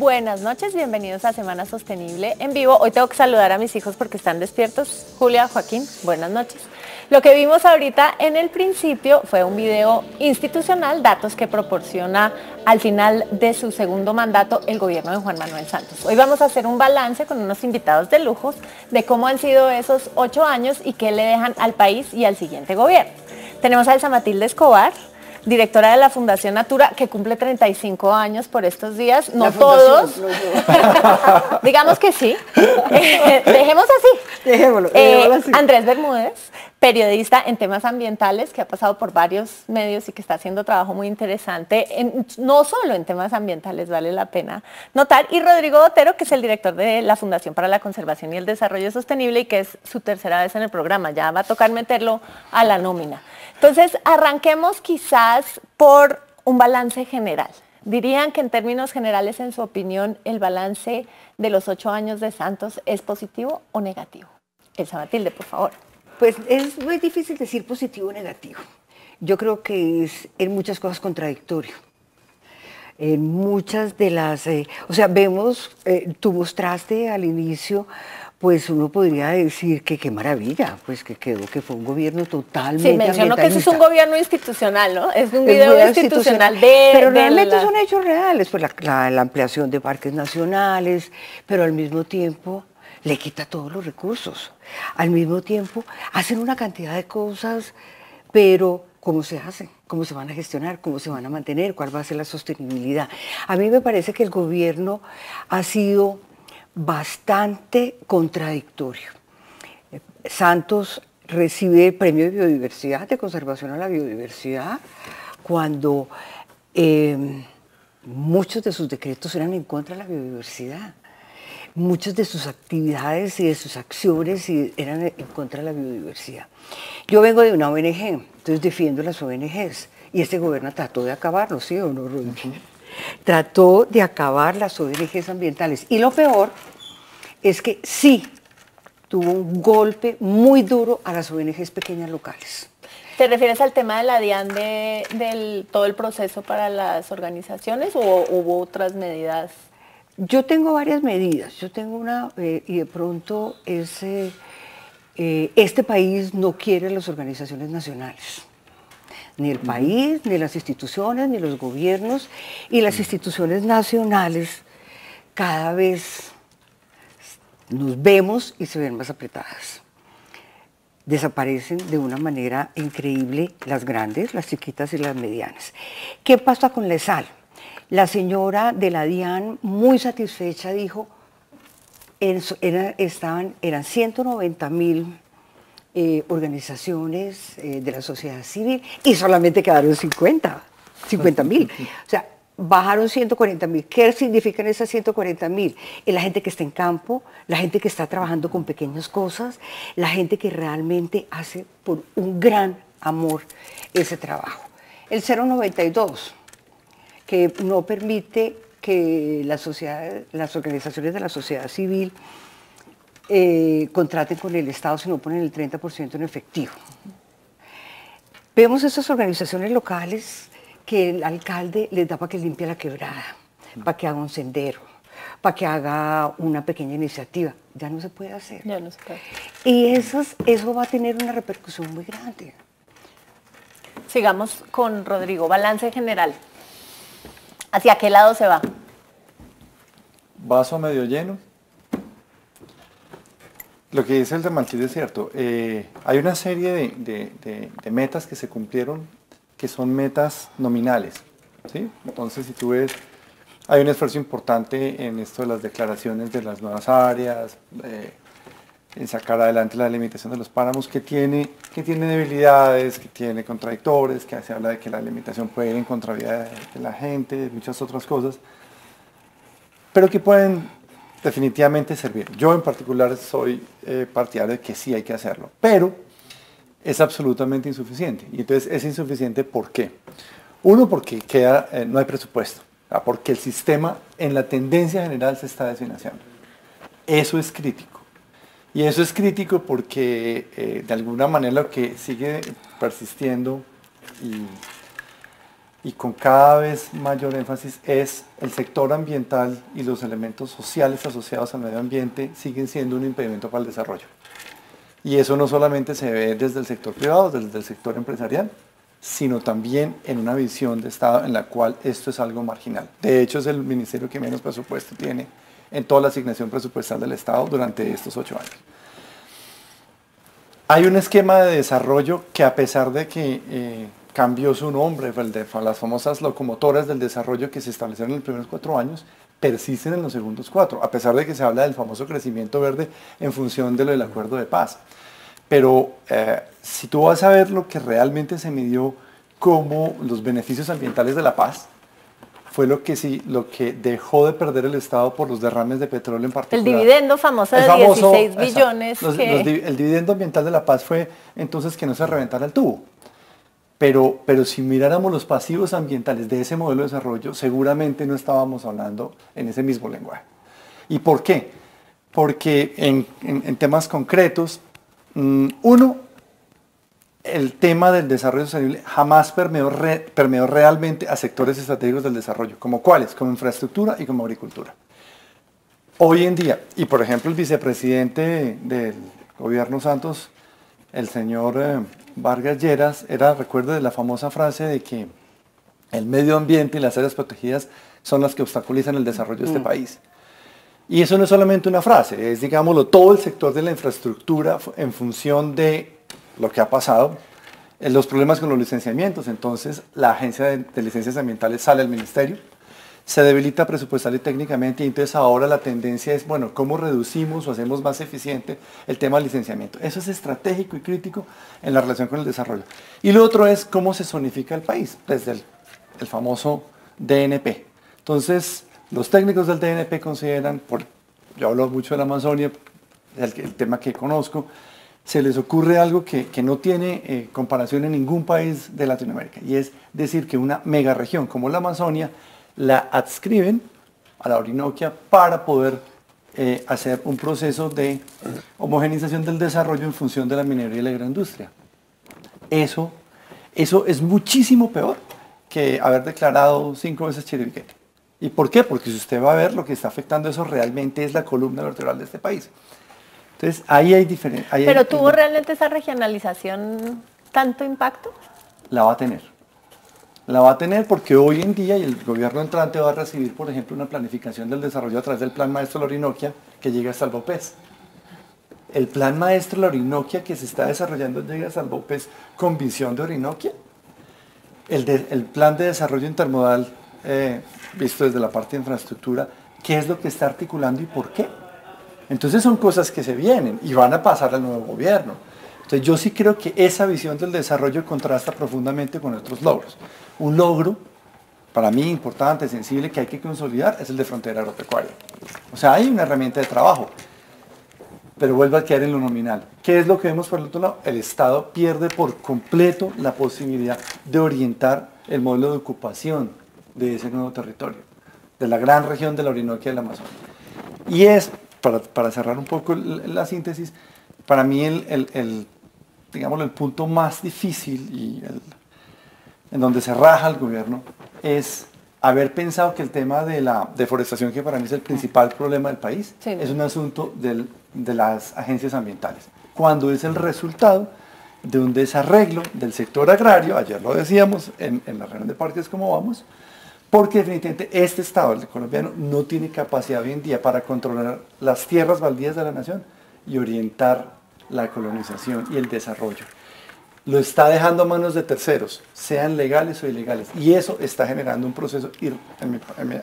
Buenas noches, bienvenidos a Semana Sostenible en vivo. Hoy tengo que saludar a mis hijos porque están despiertos. Julia, Joaquín, buenas noches. Lo que vimos ahorita en el principio fue un video institucional, datos que proporciona al final de su segundo mandato el gobierno de Juan Manuel Santos. Hoy vamos a hacer un balance con unos invitados de lujos de cómo han sido esos 8 años y qué le dejan al país y al siguiente gobierno. Tenemos a Elsa Matilde Escobar, directora de la Fundación Natura, que cumple 35 años por estos días. No todos. No, digamos que sí. Dejemos así. Dejémoslo así. Andrés Bermúdez, periodista en temas ambientales, que ha pasado por varios medios y que está haciendo trabajo muy interesante, no solo en temas ambientales, vale la pena notar. Y Rodrigo Botero, que es el director de la Fundación para la Conservación y el Desarrollo Sostenible y que es su tercera vez en el programa. Ya va a tocar meterlo a la nómina. Entonces, arranquemos quizás por un balance general. ¿Dirían que en términos generales, en su opinión, el balance de los 8 años de Santos es positivo o negativo? Elsa Matilde, por favor. Pues es muy difícil decir positivo o negativo. Yo creo que es en muchas cosas contradictorio. En muchas de las... vemos, tú mostraste al inicio, pues uno podría decir que qué maravilla, pues que quedó, que fue un gobierno totalmente sí, mencionó que eso es un gobierno institucional, ¿no? Es un video institucional de... Pero realmente son hechos reales, pues la ampliación de parques nacionales, pero al mismo tiempo le quita todos los recursos. Al mismo tiempo hacen una cantidad de cosas, pero ¿cómo se hacen? ¿Cómo se van a gestionar? ¿Cómo se van a mantener? ¿Cuál va a ser la sostenibilidad? A mí me parece que el gobierno ha sido bastante contradictorio. Santos recibe el premio de biodiversidad, de conservación a la biodiversidad, cuando muchos de sus decretos eran en contra de la biodiversidad. Muchas de sus actividades y de sus acciones eran en contra de la biodiversidad. Yo vengo de una ONG, entonces defiendo las ONGs, y este gobierno trató de acabarlo, ¿sí o no, Rodrigo? Trató de acabar las ONGs ambientales. Y lo peor es que sí tuvo un golpe muy duro a las ONGs pequeñas locales. ¿Te refieres al tema de la DIAN, del todo el proceso para las organizaciones, o hubo otras medidas? Yo tengo varias medidas. Yo tengo una, y de pronto este país no quiere las organizaciones nacionales. Ni el país, ni las instituciones, ni los gobiernos. Y las instituciones nacionales cada vez nos vemos y se ven más apretadas. Desaparecen de una manera increíble las grandes, las chiquitas y las medianas. ¿Qué pasa con la sal? La señora de la DIAN, muy satisfecha, dijo, eran 190,000 organizaciones de la sociedad civil y solamente quedaron 50,000. O sea, bajaron 140,000. ¿Qué significan esas 140,000? Es la gente que está en campo, la gente que está trabajando con pequeñas cosas, la gente que realmente hace por un gran amor ese trabajo. El 092, que no permite que las organizaciones de la sociedad civil contraten con el Estado, sino ponen el 30% en efectivo. Vemos esas organizaciones locales que el alcalde les da para que limpie la quebrada, para que haga un sendero, para que haga una pequeña iniciativa. Ya no se puede hacer. Ya no se puede. Y eso va a tener una repercusión muy grande. Sigamos con Rodrigo. Balance general. ¿Hacia qué lado se va? Vaso medio lleno. Lo que dice el de Matilde es cierto. Hay una serie de metas que se cumplieron que son metas nominales, ¿sí? Entonces, si tú ves, hay un esfuerzo importante en esto de las declaraciones de las nuevas áreas, en sacar adelante la delimitación de los páramos, que tiene debilidades, que tiene contradictores, que se habla de que la delimitación puede ir en contravía de la gente, de muchas otras cosas, pero que pueden definitivamente servir. Yo en particular soy partidario de que sí hay que hacerlo, pero es absolutamente insuficiente. Y entonces es insuficiente ¿por qué? Uno, porque no hay presupuesto, porque el sistema en la tendencia general se está desfinanciando. Eso es crítico. Y eso es crítico porque de alguna manera lo que sigue persistiendo y con cada vez mayor énfasis es el sector ambiental y los elementos sociales asociados al medio ambiente siguen siendo un impedimento para el desarrollo. Y eso no solamente se ve desde el sector privado, desde el sector empresarial, sino también en una visión de Estado en la cual esto es algo marginal. De hecho, es el ministerio que menos presupuesto tiene en toda la asignación presupuestal del Estado durante estos 8 años. Hay un esquema de desarrollo que, a pesar de que cambió su nombre, el de las famosas locomotoras del desarrollo que se establecieron en los primeros 4 años, persisten en los segundos 4, a pesar de que se habla del famoso crecimiento verde en función de lo del acuerdo de paz. Pero si tú vas a ver lo que realmente se midió como los beneficios ambientales de la paz, fue lo que dejó de perder el Estado por los derrames de petróleo en particular. El dividendo famoso de 16 billones. El dividendo ambiental de la paz fue entonces que no se reventara el tubo. Pero si miráramos los pasivos ambientales de ese modelo de desarrollo, seguramente no estábamos hablando en ese mismo lenguaje. ¿Y por qué? Porque en temas concretos, uno, el tema del desarrollo sostenible jamás permeó realmente a sectores estratégicos del desarrollo. ¿Como cuáles? Como infraestructura y como agricultura. Hoy en día, y por ejemplo el vicepresidente del gobierno Santos, el señor Vargas Lleras, recuerdo de la famosa frase de que el medio ambiente y las áreas protegidas son las que obstaculizan el desarrollo de este país. Y eso no es solamente una frase, es, digámoslo, todo el sector de la infraestructura en función de lo que ha pasado, los problemas con los licenciamientos. Entonces, la Agencia de Licencias Ambientales sale al ministerio, se debilita presupuestal y técnicamente, y entonces ahora la tendencia es, bueno, ¿cómo reducimos o hacemos más eficiente el tema del licenciamiento? Eso es estratégico y crítico en la relación con el desarrollo. Y lo otro es cómo se zonifica el país, desde el famoso DNP. Entonces, los técnicos del DNP consideran, yo hablo mucho de la Amazonia, el tema que conozco, se les ocurre algo que no tiene comparación en ningún país de Latinoamérica, y es decir que una megaregión como la Amazonia la adscriben a la Orinoquia para poder hacer un proceso de homogenización del desarrollo en función de la minería y la agroindustria. Eso es muchísimo peor que haber declarado 5 veces Chiribiquete. ¿Y por qué? Porque si usted va a ver, lo que está afectando eso realmente es la columna vertebral de este país. Entonces, ahí hay diferencia. ¿Pero tuvo realmente esa regionalización tanto impacto? La va a tener. La va a tener porque hoy en día, y el gobierno entrante va a recibir, por ejemplo, una planificación del desarrollo a través del Plan Maestro de la Orinoquia, que llega hasta el BOPES. El Plan Maestro de la Orinoquia que se está desarrollando llega hasta el BOPES con visión de Orinoquia. El Plan de Desarrollo Intermodal, visto desde la parte de infraestructura, ¿qué es lo que está articulando y por qué? Entonces son cosas que se vienen y van a pasar al nuevo gobierno. Entonces yo sí creo que esa visión del desarrollo contrasta profundamente con otros logros. Un logro, para mí importante, sensible, que hay que consolidar, es el de frontera agropecuaria. O sea, hay una herramienta de trabajo, pero vuelve a quedar en lo nominal. ¿Qué es lo que vemos por el otro lado? El Estado pierde por completo la posibilidad de orientar el modelo de ocupación de ese nuevo territorio, de la gran región de la Orinoquia y del Amazonas. Y es, para cerrar un poco la síntesis, para mí digamos, el punto más difícil y en donde se raja el gobierno es haber pensado que el tema de la deforestación, que para mí es el principal problema del país, sí, es un asunto de las agencias ambientales, cuando es el resultado de un desarreglo del sector agrario, ayer lo decíamos en la reunión de parques como vamos, porque definitivamente este Estado, el colombiano, no tiene capacidad hoy en día para controlar las tierras baldías de la nación y orientar la colonización y el desarrollo. Lo está dejando a manos de terceros, sean legales o ilegales, y eso está generando un proceso, a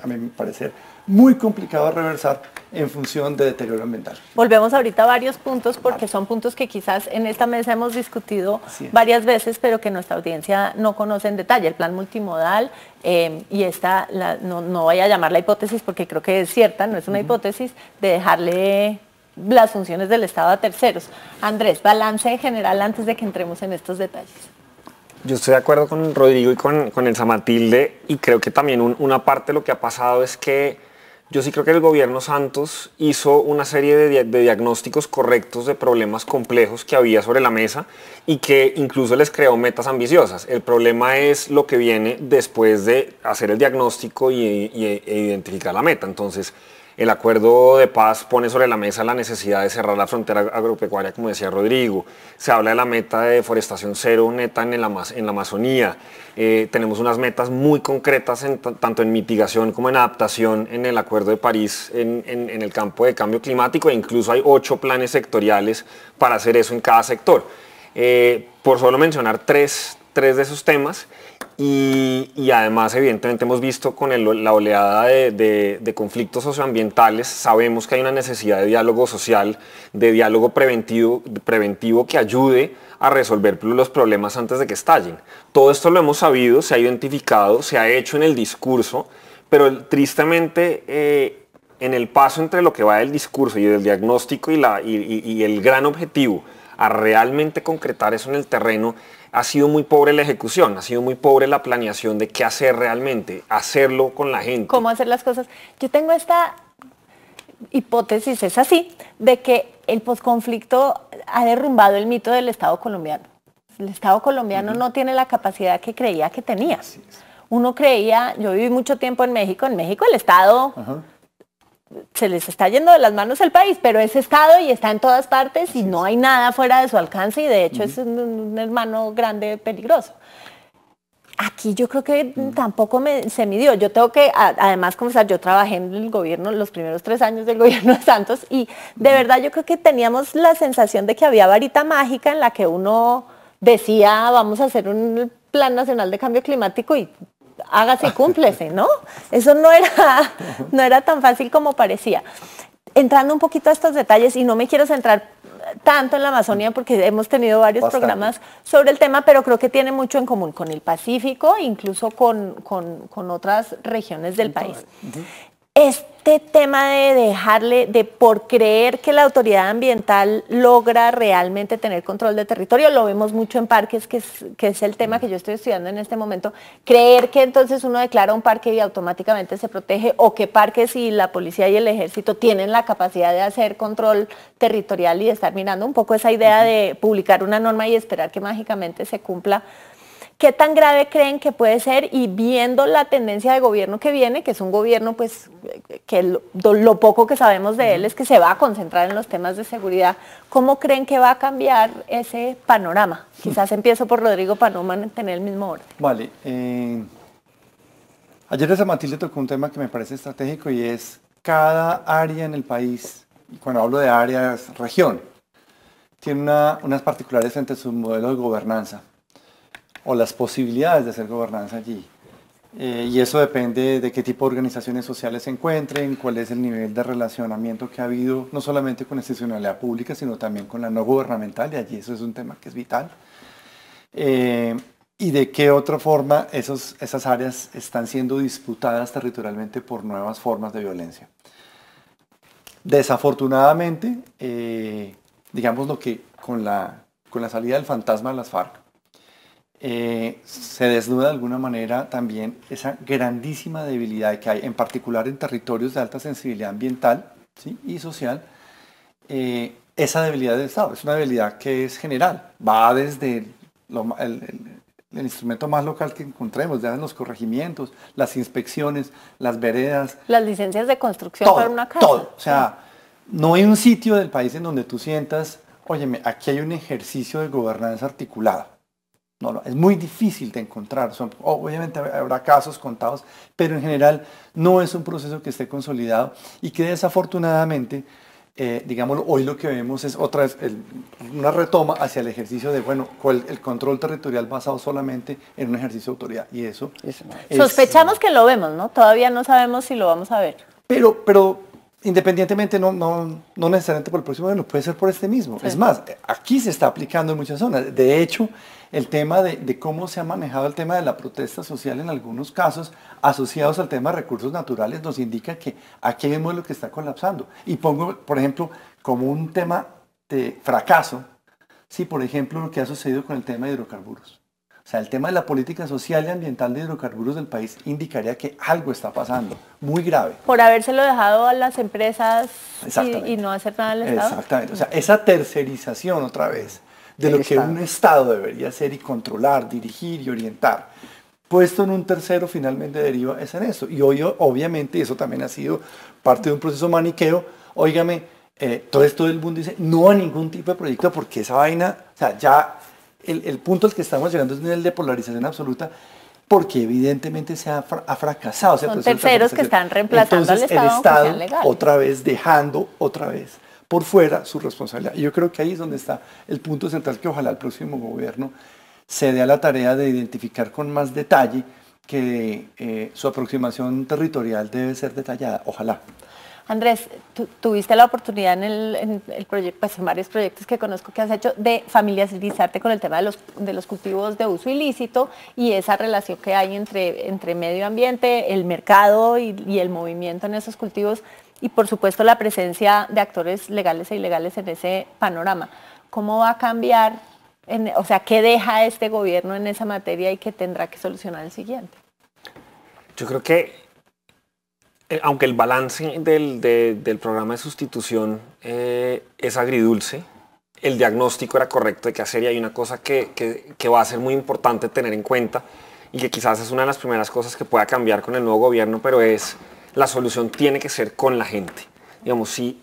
mi parecer, muy complicado de reversar en función de deterioro ambiental. Volvemos ahorita a varios puntos, porque son puntos que quizás en esta mesa hemos discutido varias veces, pero que nuestra audiencia no conoce en detalle. El plan multimodal, y esta, no voy a llamarla hipótesis porque creo que es cierta, no es una hipótesis, de dejarle las funciones del Estado a terceros. Andrés, balance en general antes de que entremos en estos detalles. Yo estoy de acuerdo con Rodrigo y con Elsa Matilde, y creo que también una parte de lo que ha pasado es que Yo sí creo que el gobierno Santos hizo una serie de diagnósticos correctos de problemas complejos que había sobre la mesa y que incluso les creó metas ambiciosas. El problema es lo que viene después de hacer el diagnóstico e identificar la meta. Entonces, el acuerdo de paz pone sobre la mesa la necesidad de cerrar la frontera agropecuaria, como decía Rodrigo. Se habla de la meta de deforestación cero neta en la Amazonía. Tenemos unas metas muy concretas tanto en mitigación como en adaptación en el Acuerdo de París en el campo de cambio climático, e incluso hay 8 planes sectoriales para hacer eso en cada sector. Por solo mencionar tres de esos temas. Y además, evidentemente, hemos visto con la oleada de conflictos socioambientales, sabemos que hay una necesidad de diálogo social, de diálogo preventivo que ayude a resolver los problemas antes de que estallen. Todo esto lo hemos sabido, se ha identificado, se ha hecho en el discurso, pero tristemente en el paso entre lo que va del discurso y del diagnóstico y el gran objetivo a realmente concretar eso en el terreno, ha sido muy pobre la ejecución, ha sido muy pobre la planeación de qué hacer realmente, hacerlo con la gente. ¿Cómo hacer las cosas? Yo tengo esta hipótesis, es así, de que el posconflicto ha derrumbado el mito del Estado colombiano. El Estado colombiano no tiene la capacidad que creía que tenía. Uno creía, yo viví mucho tiempo en México el Estado... se les está yendo de las manos el país, pero es Estado y está en todas partes y no hay nada fuera de su alcance y de hecho es un hermano grande peligroso. Aquí yo creo que tampoco se midió. Yo tengo que, además, confesar, yo trabajé en el gobierno, los primeros 3 años del gobierno de Santos y de verdad yo creo que teníamos la sensación de que había varita mágica en la que uno decía vamos a hacer un plan nacional de cambio climático y hágase y cúmplese, ¿no? Eso no era tan fácil como parecía. Entrando un poquito a estos detalles, y no me quiero centrar tanto en la Amazonía porque hemos tenido varios programas sobre el tema, pero creo que tiene mucho en común con el Pacífico, incluso con otras regiones del país. Este tema por creer que la autoridad ambiental logra realmente tener control de territorio, lo vemos mucho en parques, que es el tema que yo estoy estudiando en este momento, creer que entonces uno declara un parque y automáticamente se protege, o que parques y la policía y el ejército tienen la capacidad de hacer control territorial y de estar mirando un poco esa idea de publicar una norma y esperar que mágicamente se cumpla. ¿Qué tan grave creen que puede ser? Y viendo la tendencia de gobierno que viene, que es un gobierno pues que lo poco que sabemos de él es que se va a concentrar en los temas de seguridad, ¿cómo creen que va a cambiar ese panorama? Quizás empiezo por Rodrigo para no mantener el mismo orden. Vale. Ayer a Matilde tocó un tema que me parece estratégico y es cada área en el país, y cuando hablo de áreas, región, tiene unas particulares frente a su modelo de gobernanza o las posibilidades de hacer gobernanza allí. Y eso depende de qué tipo de organizaciones sociales se encuentren, cuál es el nivel de relacionamiento que ha habido, no solamente con la institucionalidad pública, sino también con la no gubernamental, y allí eso es un tema que es vital. Y de qué otra forma esas áreas están siendo disputadas territorialmente por nuevas formas de violencia. Desafortunadamente, digamos lo que con la salida del fantasma de las FARC, se desnuda de alguna manera también esa grandísima debilidad que hay, en particular en territorios de alta sensibilidad ambiental, ¿sí?, y social. Esa debilidad del Estado es una debilidad que es general, va desde el instrumento más local que encontremos, ya en los corregimientos, las inspecciones, las veredas. Las licencias de construcción todo, para una casa. Todo, o sea, no hay un sitio del país en donde tú sientas, óyeme, aquí hay un ejercicio de gobernanza articulada. No, es muy difícil de encontrar. Obviamente habrá casos contados, pero en general no es un proceso que esté consolidado y que desafortunadamente, digámoslo, hoy lo que vemos es otra vez una retoma hacia el ejercicio de, bueno, el control territorial basado solamente en un ejercicio de autoridad. Y eso sospechamos que lo vemos, ¿no? Todavía no sabemos si lo vamos a ver. Pero independientemente, no necesariamente por el próximo año, puede ser por este mismo. Sí. Es más, aquí se está aplicando en muchas zonas. De hecho, el tema de cómo se ha manejado el tema de la protesta social en algunos casos asociados al tema de recursos naturales nos indica que aquí hay un modelo que está colapsando. Y pongo, por ejemplo, como un tema de fracaso, sí, por ejemplo, lo que ha sucedido con el tema de hidrocarburos. O sea, el tema de la política social y ambiental de hidrocarburos del país indicaría que algo está pasando, muy grave. Por habérselo dejado a las empresas y no hacer nada al Estado. Exactamente. O sea, esa tercerización otra vez de lo que un Estado debería hacer y controlar, dirigir y orientar, puesto en un tercero, finalmente deriva es en eso. Y hoy, obviamente, eso también ha sido parte de un proceso maniqueo. Óigame, todo esto del mundo dice no a ningún tipo de proyecto porque esa vaina, o sea, ya el punto al que estamos llegando es un nivel de polarización absoluta porque evidentemente se ha fracasado. Son terceros que están reemplazando entonces, al Estado, el Estado otra vez dejando otra vez por fuera su responsabilidad. Y yo creo que ahí es donde está el punto central que ojalá el próximo gobierno se dé a la tarea de identificar con más detalle que su aproximación territorial debe ser detallada. Ojalá. Andrés, tú tuviste la oportunidad en el proyecto, pues en varios proyectos que conozco que has hecho, de familiarizarte con el tema de los cultivos de uso ilícito y esa relación que hay entre medio ambiente, el mercado y el movimiento en esos cultivos y por supuesto la presencia de actores legales e ilegales en ese panorama. ¿Cómo va a cambiar, o sea, qué deja este gobierno en esa materia y qué tendrá que solucionar el siguiente? Yo creo que aunque el balance del programa de sustitución es agridulce, el diagnóstico era correcto de qué hacer y hay una cosa que va a ser muy importante tener en cuenta y que quizás es una de las primeras cosas que pueda cambiar con el nuevo gobierno, pero es la solución tiene que ser con la gente. Digamos, y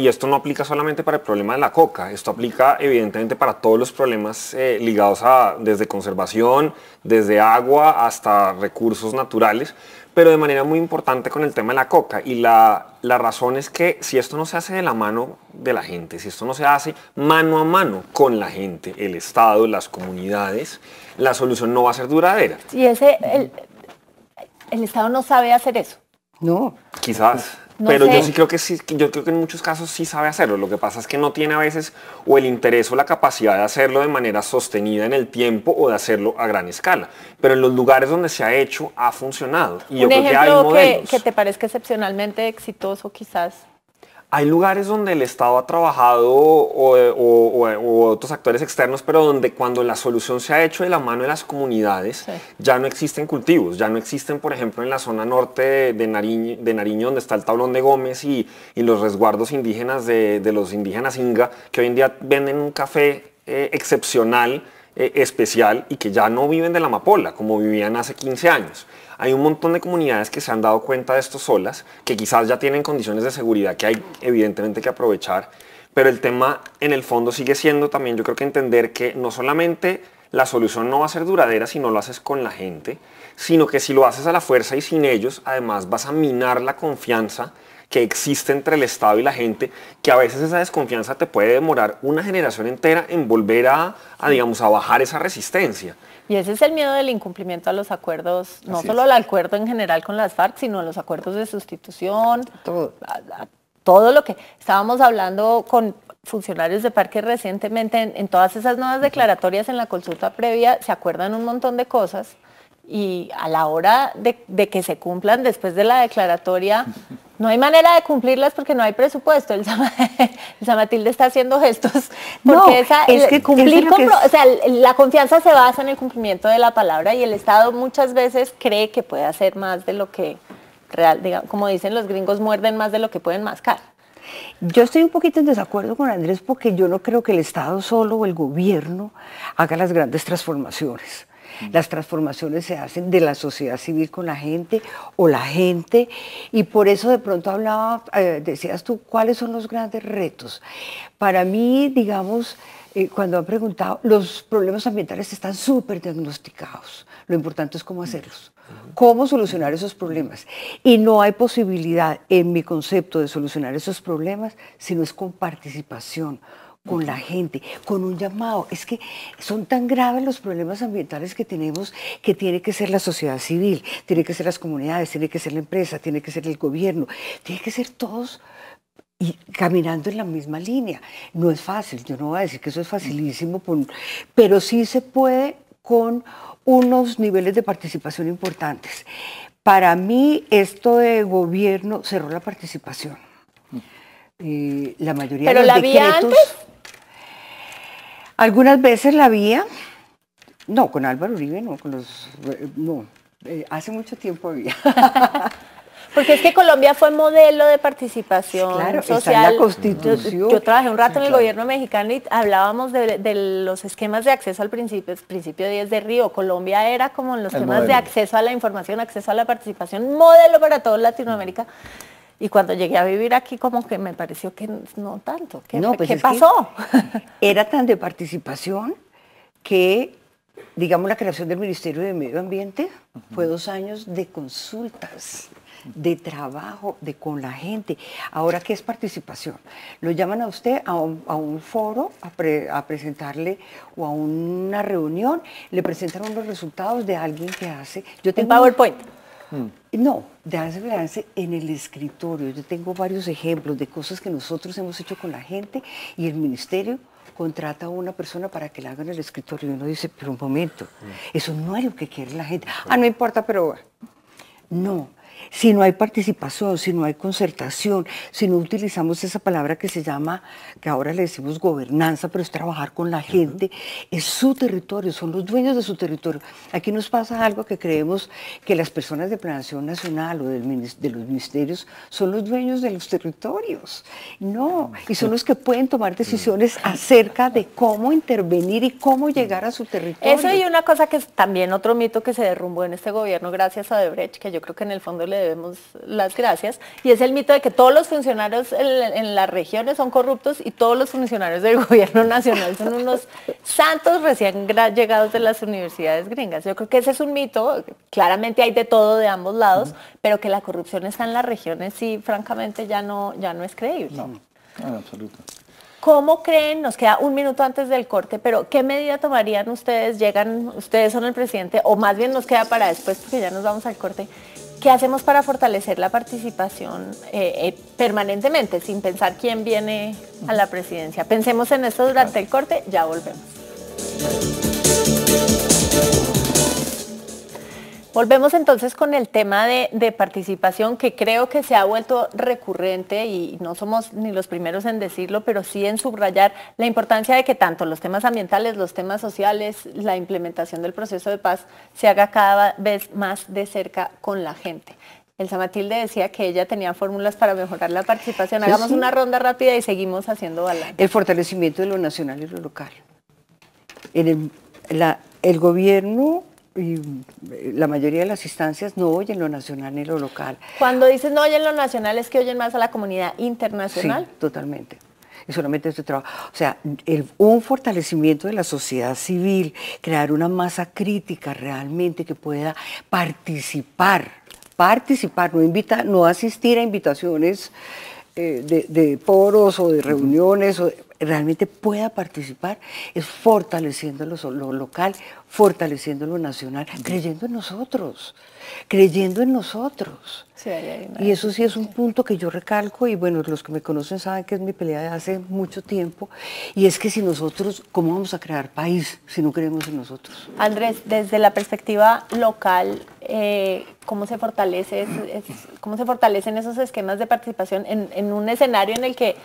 esto no aplica solamente para el problema de la coca, esto aplica evidentemente para todos los problemas ligados a desde conservación, desde agua hasta recursos naturales, pero de manera muy importante con el tema de la coca. Y la razón es que si esto no se hace de la mano de la gente, si esto no se hace mano a mano con la gente, el Estado, las comunidades, la solución no va a ser duradera. Y el Estado no sabe hacer eso. No. Quizás. No pero sé. yo sí creo que sí, yo creo que en muchos casos sí sabe hacerlo. Lo que pasa es que no tiene a veces o el interés o la capacidad de hacerlo de manera sostenida en el tiempo o de hacerlo a gran escala. Pero en los lugares donde se ha hecho ha funcionado. Y yo creo que hay modelos. Que te parezca excepcionalmente exitoso quizás. Hay lugares donde el Estado ha trabajado o otros actores externos, pero donde cuando la solución se ha hecho de la mano de las comunidades, sí, ya no existen cultivos, ya no existen, por ejemplo, en la zona norte de Nariño, donde está el Tablón de Gómez y los resguardos indígenas de los indígenas Inga, que hoy en día venden un café excepcional, especial, y que ya no viven de la amapola, como vivían hace 15 años. Hay un montón de comunidades que se han dado cuenta de esto solas, que quizás ya tienen condiciones de seguridad que hay evidentemente que aprovechar, pero el tema en el fondo sigue siendo también, yo creo que entender que no solamente la solución no va a ser duradera si no lo haces con la gente, sino que si lo haces a la fuerza y sin ellos, además vas a minar la confianza que existe entre el Estado y la gente, que a veces esa desconfianza te puede demorar una generación entera en volver a bajar esa resistencia. Y ese es el miedo del incumplimiento a los acuerdos, no solo al acuerdo en general con las FARC, sino a los acuerdos de sustitución, todo lo que estábamos hablando con funcionarios de parque recientemente, en todas esas nuevas declaratorias en la consulta previa, se acuerdan un montón de cosas y a la hora de que se cumplan después de la declaratoria, no hay manera de cumplirlas porque no hay presupuesto. El Zamatilde está haciendo gestos. Porque o sea, la confianza se basa en el cumplimiento de la palabra y el Estado muchas veces cree que puede hacer más de lo que digamos, como dicen los gringos, muerden más de lo que pueden mascar. Yo estoy un poquito en desacuerdo con Andrés porque yo no creo que el Estado solo o el gobierno haga las grandes transformaciones. Las transformaciones se hacen de la sociedad civil con la gente o la gente, y por eso de pronto decías tú, ¿cuáles son los grandes retos? Para mí, digamos, cuando han preguntado, los problemas ambientales están súper diagnosticados, lo importante es cómo hacerlos, cómo solucionar esos problemas, y no hay posibilidad en mi concepto de solucionar esos problemas si no es con participación, con la gente, con un llamado. Es que son tan graves los problemas ambientales que tenemos que tiene que ser la sociedad civil, tiene que ser las comunidades, tiene que ser la empresa, tiene que ser el gobierno, tiene que ser todos y caminando en la misma línea. No es fácil, yo no voy a decir que eso es facilísimo, pero sí se puede con unos niveles de participación importantes. Para mí esto de gobierno cerró la participación. La mayoría de los decretos... ¿Pero la había antes? Algunas veces la había, No, con Álvaro Uribe no, con los... No, hace mucho tiempo había. Porque es que Colombia fue modelo de participación Claro, social. está en la Constitución. Yo trabajé un rato Sí, en el claro. gobierno mexicano y hablábamos de los esquemas de acceso al principio 10 de Río. Colombia era como en los El temas de modelo. acceso a la información, acceso a la participación, modelo para toda Latinoamérica. Y cuando llegué a vivir aquí como que me pareció que no tanto. ¿Qué, No, pues ¿qué es que pasó? era tan de participación que, digamos, la creación del Ministerio de Medio Ambiente fue 2 años de consultas, de trabajo con la gente. Ahora, ¿qué es participación? Lo llaman a usted a un foro a presentarle o a una reunión, le presentan unos resultados de alguien que hace. Yo En tengo PowerPoint. No, de hace en el escritorio. Yo tengo varios ejemplos de cosas que nosotros hemos hecho con la gente y el ministerio contrata a una persona para que la haga en el escritorio. Y uno dice, pero un momento, eso no es lo que quiere la gente. Ah, no importa, pero no. Si no hay participación, si no hay concertación, si no utilizamos esa palabra que se llama, que ahora le decimos gobernanza, pero es trabajar con la gente, es su territorio, son los dueños de su territorio. Aquí nos pasa algo que creemos que las personas de Planación Nacional o de los ministerios son los dueños de los territorios. No, y son los que pueden tomar decisiones acerca de cómo intervenir y cómo llegar a su territorio. Eso y una cosa que es también otro mito que se derrumbó en este gobierno gracias a Odebrecht, que yo creo que en el fondo le debemos las gracias, y es el mito de que todos los funcionarios en las regiones son corruptos y todos los funcionarios del gobierno nacional son unos santos recién llegados de las universidades gringas. Yo creo que ese es un mito, claramente hay de todo de ambos lados, pero que la corrupción está en las regiones sí, francamente ya no es creíble. No, en absoluto. ¿Cómo creen, nos queda un minuto antes del corte, pero qué medida tomarían ustedes, ustedes son el presidente, o más bien nos queda para después porque ya nos vamos al corte, qué hacemos para fortalecer la participación permanentemente, sin pensar quién viene a la presidencia? Pensemos en esto durante el corte, ya volvemos. Volvemos entonces con el tema de participación, que creo que se ha vuelto recurrente y no somos ni los primeros en decirlo, pero sí en subrayar la importancia de que tanto los temas ambientales, los temas sociales, la implementación del proceso de paz se haga cada vez más de cerca con la gente. Elsa Matilde decía que ella tenía fórmulas para mejorar la participación. Hagamos una ronda rápida y seguimos haciendo balance. El fortalecimiento de lo nacional y lo local. El gobierno y la mayoría de las instancias no oyen lo nacional ni lo local. Cuando dices no oyen lo nacional, ¿es que oyen más a la comunidad internacional? Sí, totalmente. Y solamente este trabajo. O sea, un fortalecimiento de la sociedad civil, crear una masa crítica realmente que pueda participar, no asistir a invitaciones de foros o de reuniones, realmente pueda participar, es fortaleciendo lo local, fortaleciendo lo nacional, creyendo en nosotros. Sí, Y eso sí es un punto que yo recalco, y bueno, los que me conocen saben que es mi pelea de hace mucho tiempo, y es que si nosotros, ¿cómo vamos a crear país si no creemos en nosotros? Andrés, desde la perspectiva local, ¿cómo se fortalecen esos esquemas de participación en un escenario en el que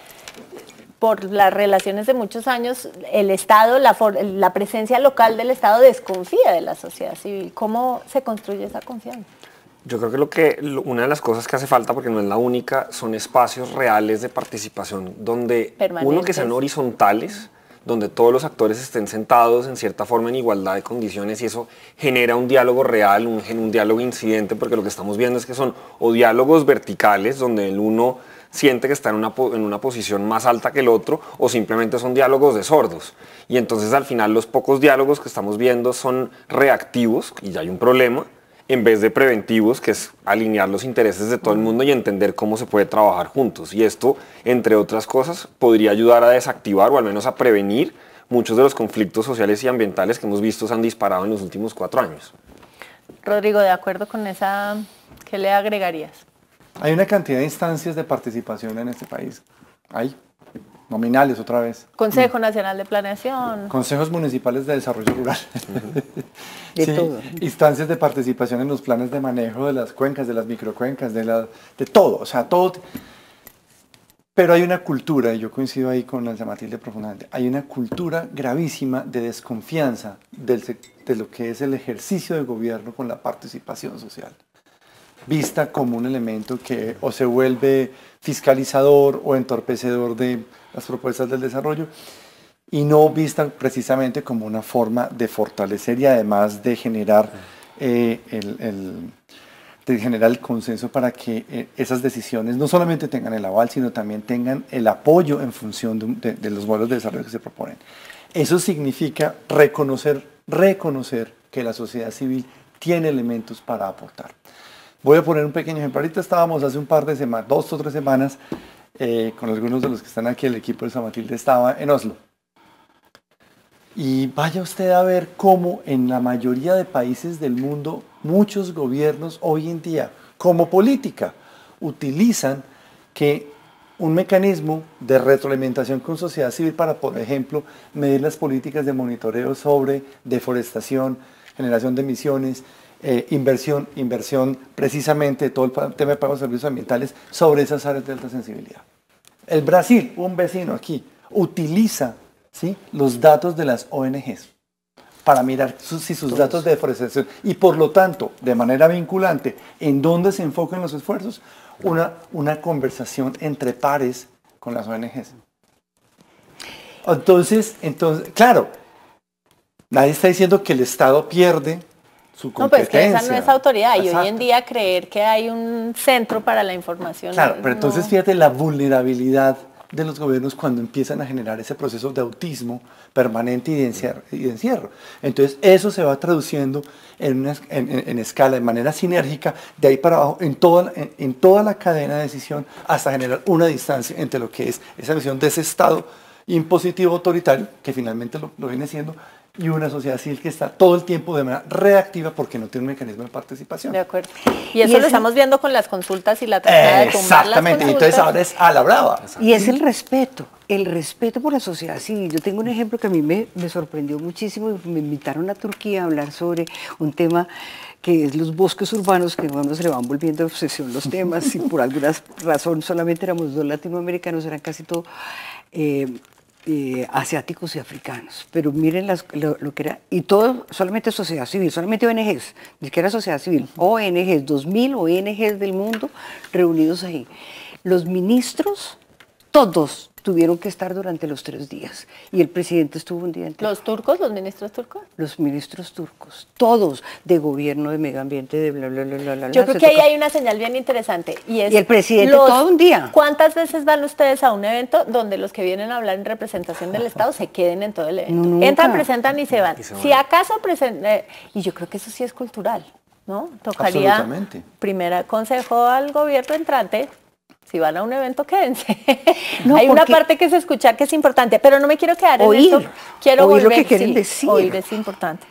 por las relaciones de muchos años, el Estado, la presencia local del Estado desconfía de la sociedad civil? ¿Cómo se construye esa confianza? Yo creo que una de las cosas que hace falta, porque no es la única, son espacios reales de participación donde uno que sean horizontales, donde todos los actores estén sentados en cierta forma en igualdad de condiciones, y eso genera un diálogo real, un diálogo incidente, porque lo que estamos viendo es que son o diálogos verticales, donde el uno siente que está en una posición más alta que el otro, o simplemente son diálogos de sordos. Y entonces al final los pocos diálogos que estamos viendo son reactivos, y ya hay un problema, en vez de preventivos, que es alinear los intereses de todo el mundo y entender cómo se puede trabajar juntos. Y esto, entre otras cosas, podría ayudar a desactivar o al menos a prevenir muchos de los conflictos sociales y ambientales que hemos visto se han disparado en los últimos 4 años. Rodrigo, ¿de acuerdo con esa? ¿Qué le agregarías? Hay una cantidad de instancias de participación en este país. Hay nominales otra vez. Consejo Nacional de Planeación. Consejos municipales de desarrollo rural. De todo. Instancias de participación en los planes de manejo de las cuencas, de las microcuencas, de todo. O sea, todo. Pero hay una cultura, y yo coincido ahí con Elsa Matilde profundamente, hay una cultura gravísima de desconfianza de lo que es el ejercicio de gobierno con la participación social, vista como un elemento que o se vuelve fiscalizador o entorpecedor de las propuestas del desarrollo, y no vista precisamente como una forma de fortalecer y además de generar el consenso para que esas decisiones no solamente tengan el aval, sino también tengan el apoyo en función de los modelos de desarrollo que se proponen. Eso significa reconocer que la sociedad civil tiene elementos para aportar. Voy a poner un pequeño ejemplo. Ahorita estábamos hace un par de semanas, 2 o 3 semanas, con algunos de los que están aquí, el equipo de San Matilde estaba en Oslo. Y vaya usted a ver cómo en la mayoría de países del mundo muchos gobiernos hoy en día, como política, utilizan un mecanismo de retroalimentación con sociedad civil para, por ejemplo, medir las políticas de monitoreo sobre deforestación, generación de emisiones, inversión precisamente todo el tema de pago de servicios ambientales sobre esas áreas de alta sensibilidad. El Brasil, un vecino aquí, utiliza, ¿sí?, los datos de las ONGs para mirar si sus datos de deforestación y por lo tanto, de manera vinculante, en dónde se enfocan los esfuerzos, una conversación entre pares con las ONGs. Entonces, claro, nadie está diciendo que el Estado pierde su competencia. No, pues que esa no es autoridad. Exacto. Y hoy en día creer que hay un centro para la información. Claro, pero no. entonces fíjate la vulnerabilidad de los gobiernos cuando empiezan a generar ese proceso de autismo permanente y de encierro. Entonces eso se va traduciendo en escala, de manera sinérgica, de ahí para abajo, en toda la cadena de decisión, hasta generar una distancia entre lo que es esa visión de ese Estado impositivo autoritario, que finalmente lo viene siendo, y una sociedad civil que está todo el tiempo de manera reactiva porque no tiene un mecanismo de participación. De acuerdo. Y eso lo estamos viendo con las consultas y la tratada de tumbar las exactamente, y entonces ahora es a la brava. Y es el respeto por la sociedad civil. Yo tengo un ejemplo que a mí me sorprendió muchísimo. Me invitaron a Turquía a hablar sobre un tema que es los bosques urbanos, que a uno se le van volviendo obsesión los temas, y por alguna razón solamente éramos 2 latinoamericanos, eran casi todo asiáticos y africanos. Pero miren lo que era, y todo solamente sociedad civil, solamente ONGs, ni siquiera sociedad civil, ONGs, 2000 ONGs del mundo reunidos ahí. Los ministros, todos tuvieron que estar durante los 3 días, y el presidente estuvo un día entero. ¿Los turcos, los ministros turcos? Los ministros turcos, todos, de gobierno, de medio ambiente, de bla, bla, bla, bla, bla. Yo creo que ahí hay una señal bien interesante, y es... Y el presidente todo un día. ¿Cuántas veces van ustedes a un evento donde los que vienen a hablar en representación del Estado se queden en todo el evento? Nunca. Entran, presentan y se van. Si acaso presentan... y yo creo que eso sí es cultural, ¿no? Tocaría, primer consejo al gobierno entrante, si van a un evento, quédense. No, hay una parte que es escuchar, que es importante, pero no me quiero quedar en esto. Quiero oír volver, lo que quieren decir. Oír es importante.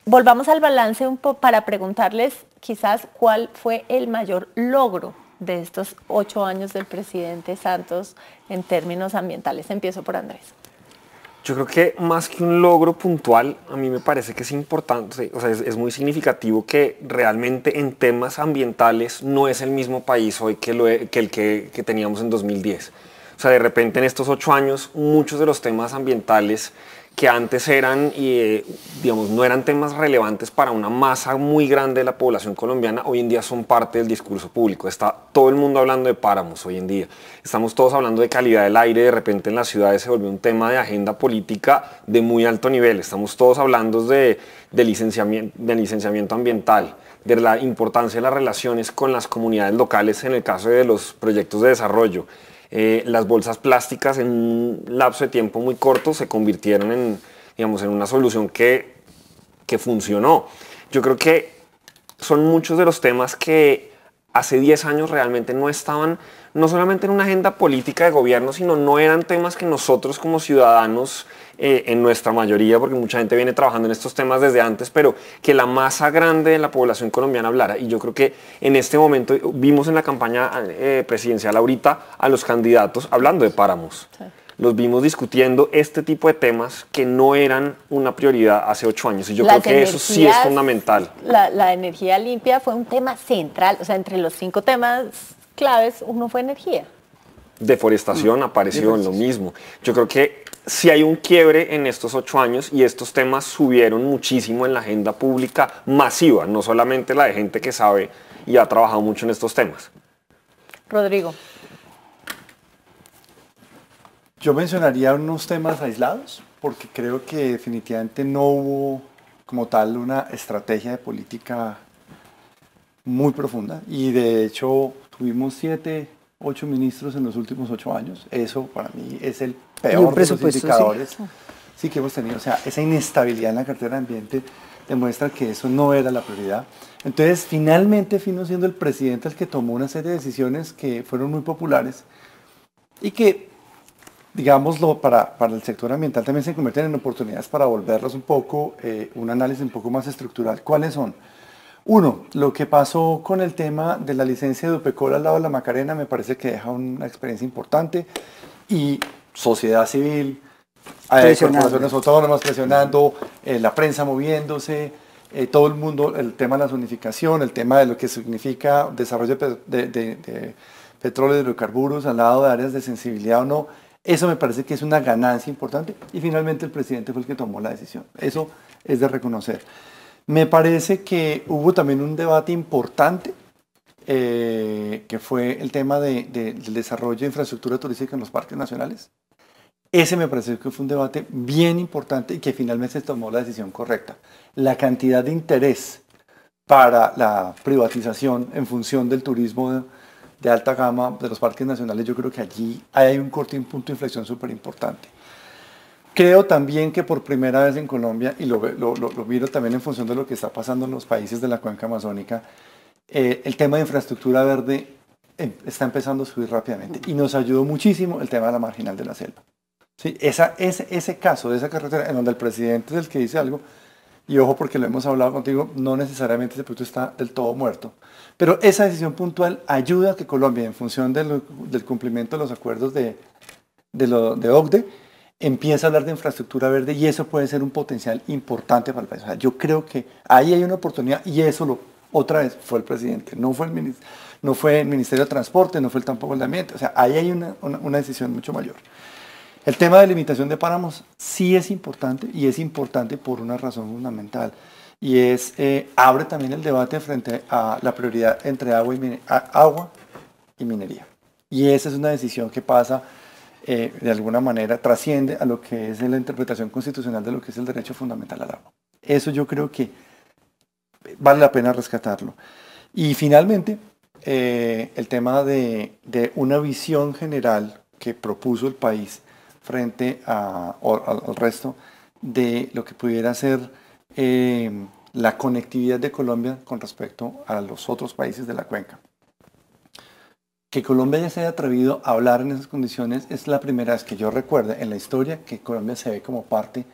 Volvamos al balance un poco para preguntarles quizás cuál fue el mayor logro de estos 8 años del presidente Santos en términos ambientales. Empiezo por Andrés. Yo creo que más que un logro puntual, a mí me parece que es importante, o sea, es muy significativo que realmente en temas ambientales no es el mismo país hoy que el que teníamos en 2010. O sea, de repente en estos 8 años, muchos de los temas ambientales que antes eran, digamos, no eran temas relevantes para una masa muy grande de la población colombiana, hoy en día son parte del discurso público. Está todo el mundo hablando de páramos hoy en día. Estamos todos hablando de calidad del aire, de repente en las ciudades se volvió un tema de agenda política de muy alto nivel. Estamos todos hablando de licenciamiento ambiental, de la importancia de las relaciones con las comunidades locales en el caso de los proyectos de desarrollo. Las bolsas plásticas en un lapso de tiempo muy corto se convirtieron en, digamos, en una solución que funcionó. Yo creo que son muchos de los temas que hace 10 años realmente no estaban, no solamente en una agenda política de gobierno, sino no eran temas que nosotros como ciudadanos, en nuestra mayoría, porque mucha gente viene trabajando en estos temas desde antes, pero que la masa grande de la población colombiana hablara. Y yo creo que en este momento vimos en la campaña presidencial ahorita a los candidatos hablando de páramos. Sí. Los vimos discutiendo este tipo de temas que no eran una prioridad hace 8 años. Y yo creo que eso sí es fundamental. La energía limpia fue un tema central, o sea, entre los 5 temas claves, uno fue energía. Deforestación apareció en lo mismo. Yo creo que sí hay un quiebre en estos 8 años y estos temas subieron muchísimo en la agenda pública masiva, no solamente la de gente que sabe y ha trabajado mucho en estos temas. Rodrigo. Yo mencionaría unos temas aislados, porque creo que definitivamente no hubo como tal una estrategia de política muy profunda. Y de hecho tuvimos 7, 8 ministros en los últimos 8 años. Eso para mí es el peor de los indicadores sí que hemos tenido. O sea, esa inestabilidad en la cartera de ambiente demuestra que eso no era la prioridad. Entonces, finalmente vino siendo el presidente el que tomó una serie de decisiones que fueron muy populares y que, digámoslo, para el sector ambiental también se convierten en oportunidades para volverlos un poco, un análisis un poco más estructural. ¿Cuáles son? Uno, lo que pasó con el tema de la licencia de Dupecol al lado de la Macarena me parece que deja una experiencia importante, y sociedad civil, corporaciones autónomas presionando, la prensa moviéndose, todo el mundo, el tema de la zonificación, el tema de lo que significa desarrollo de petróleo y hidrocarburos al lado de áreas de sensibilidad o no. Eso me parece que es una ganancia importante, y finalmente el presidente fue el que tomó la decisión. Eso es de reconocer. Me parece que hubo también un debate importante, que fue el tema del desarrollo de infraestructura turística en los parques nacionales. Ese me parece que fue un debate bien importante y que finalmente se tomó la decisión correcta. La cantidad de interés para la privatización en función del turismo de alta gama de los parques nacionales, yo creo que allí hay un corte y un punto de inflexión súper importante. Creo también que por primera vez en Colombia, y lo miro también en función de lo que está pasando en los países de la cuenca amazónica, el tema de infraestructura verde está empezando a subir rápidamente, y nos ayudó muchísimo el tema de la marginal de la selva. ¿Sí? Ese caso de esa carretera en donde el presidente es el que dice algo, y ojo porque lo hemos hablado contigo, no necesariamente ese proyecto está del todo muerto, pero esa decisión puntual ayuda a que Colombia, en función del cumplimiento de los acuerdos de OCDE, empieza a hablar de infraestructura verde, y eso puede ser un potencial importante para el país. O sea, yo creo que ahí hay una oportunidad, y eso otra vez fue el presidente, no fue el Ministerio de Transporte, no fue tampoco el de Ambiente. O sea, ahí hay una decisión mucho mayor. El tema de limitación de páramos sí es importante, y es importante por una razón fundamental, y es abre también el debate frente a la prioridad entre agua y minería. Y esa es una decisión que pasa, de alguna manera, trasciende a lo que es la interpretación constitucional de lo que es el derecho fundamental al agua. Eso yo creo que vale la pena rescatarlo. Y finalmente, el tema de una visión general que propuso el país frente al resto de lo que pudiera ser la conectividad de Colombia con respecto a los otros países de la cuenca. Que Colombia ya se haya atrevido a hablar en esas condiciones es la primera vez que yo recuerdo en la historia que Colombia se ve como parte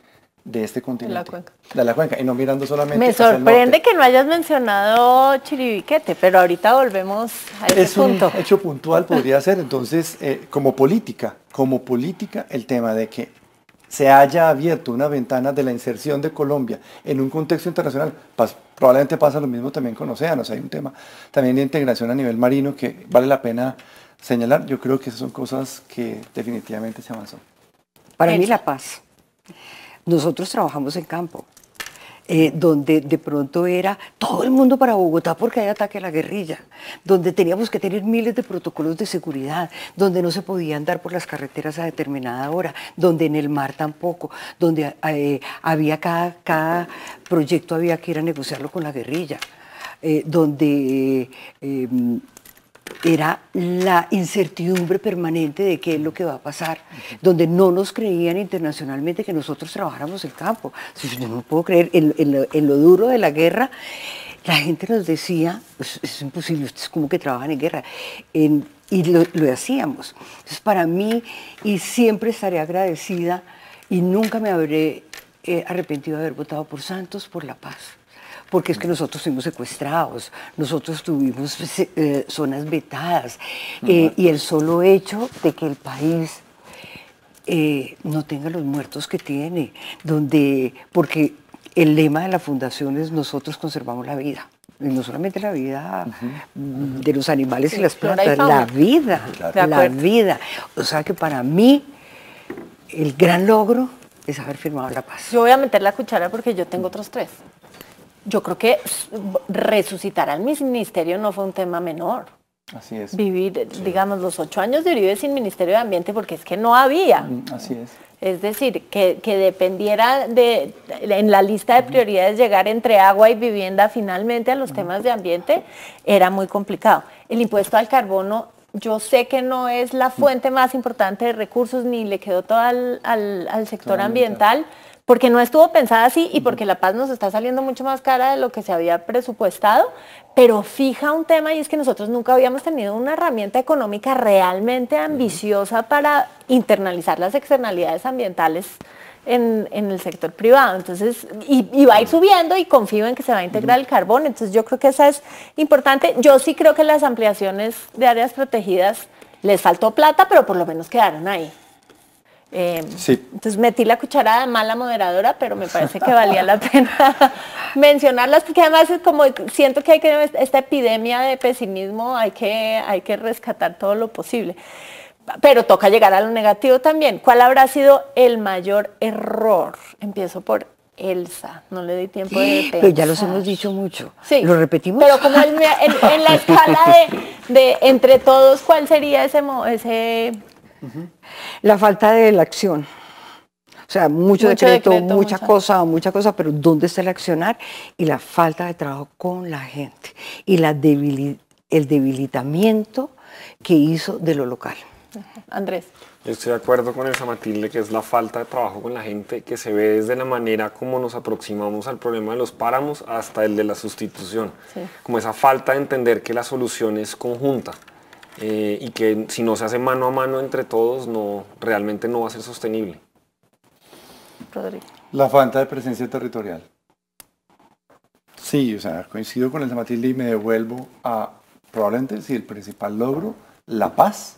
de este continente. De la cuenca, y no mirando solamente Me hacia el sorprende norte. que no hayas mencionado Chiribiquete, pero ahorita volvemos a ese punto. Es un hecho puntual, podría ser. Entonces, como política, el tema de que se haya abierto una ventana de la inserción de Colombia en un contexto internacional, probablemente pasa lo mismo también con océanos. Hay un tema también de integración a nivel marino que vale la pena señalar. Yo creo que esas son cosas que definitivamente se avanzó. Para mí la paz. Nosotros trabajamos en campo, donde de pronto era todo el mundo para Bogotá porque hay ataque a la guerrilla, donde teníamos que tener miles de protocolos de seguridad, donde no se podía andar por las carreteras a determinada hora, donde en el mar tampoco, donde había cada proyecto había que ir a negociarlo con la guerrilla, donde era la incertidumbre permanente de qué es lo que va a pasar, donde no nos creían internacionalmente que nosotros trabajáramos en campo. Yo no puedo creer, en lo duro de la guerra, la gente nos decía, es imposible, ustedes como que trabajan en guerra, y lo hacíamos. Entonces para mí, y siempre estaré agradecida, y nunca me habré arrepentido de haber votado por Santos, por la paz. Porque es que nosotros fuimos secuestrados, nosotros tuvimos zonas vetadas, y el solo hecho de que el país no tenga los muertos que tiene, porque el lema de la fundación es nosotros conservamos la vida. y no solamente la vida de los animales y las flora y plantas, fauna. la vida, la vida. O sea que para mí el gran logro es haber firmado la paz. Yo voy a meter la cuchara porque yo tengo otros 3. Yo creo que resucitar al ministerio no fue un tema menor. Así es. Vivir, digamos, los 8 años de Uribe sin Ministerio de Ambiente porque es que no había. Así es. Es decir, que dependiera en la lista de prioridades llegar entre agua y vivienda finalmente a los temas de ambiente era muy complicado. El impuesto al carbono, yo sé que no es la fuente más importante de recursos ni le quedó todo al sector ambiental, porque no estuvo pensada así y porque la paz nos está saliendo mucho más cara de lo que se había presupuestado, pero fija un tema y es que nosotros nunca habíamos tenido una herramienta económica realmente ambiciosa para internalizar las externalidades ambientales en el sector privado. Entonces, y va a ir subiendo y confío en que se va a integrar el carbón. Entonces yo creo que esa es importante. Yo sí creo que las ampliaciones de áreas protegidas les faltó plata, pero por lo menos quedaron ahí. Sí. Entonces metí la cucharada de mala moderadora, pero me parece que valía la pena mencionarlas, porque además es como siento que esta epidemia de pesimismo hay que rescatar todo lo posible. Pero toca llegar a lo negativo también. ¿Cuál habrá sido el mayor error? Empiezo por Elsa, no le di tiempo de pensar. Pero ya los hemos dicho mucho. Sí, ¿Lo repetimos? pero como en la escala de entre todos, ¿cuál sería ese La falta de la acción. O sea, mucho decreto, mucha cosa, pero ¿dónde está el accionar? Y la falta de trabajo con la gente. Y el debilitamiento que hizo de lo local. Andrés. Yo estoy de acuerdo con Elsa Matilde, que es la falta de trabajo con la gente, que se ve desde la manera como nos aproximamos al problema de los páramos hasta el de la sustitución. Sí. Como esa falta de entender que la solución es conjunta. Y que si no se hace mano a mano entre todos, realmente no va a ser sostenible. Rodrigo. La falta de presencia territorial. Sí, o sea, coincido con el Matilde y me devuelvo a, probablemente, si el principal logro, la paz,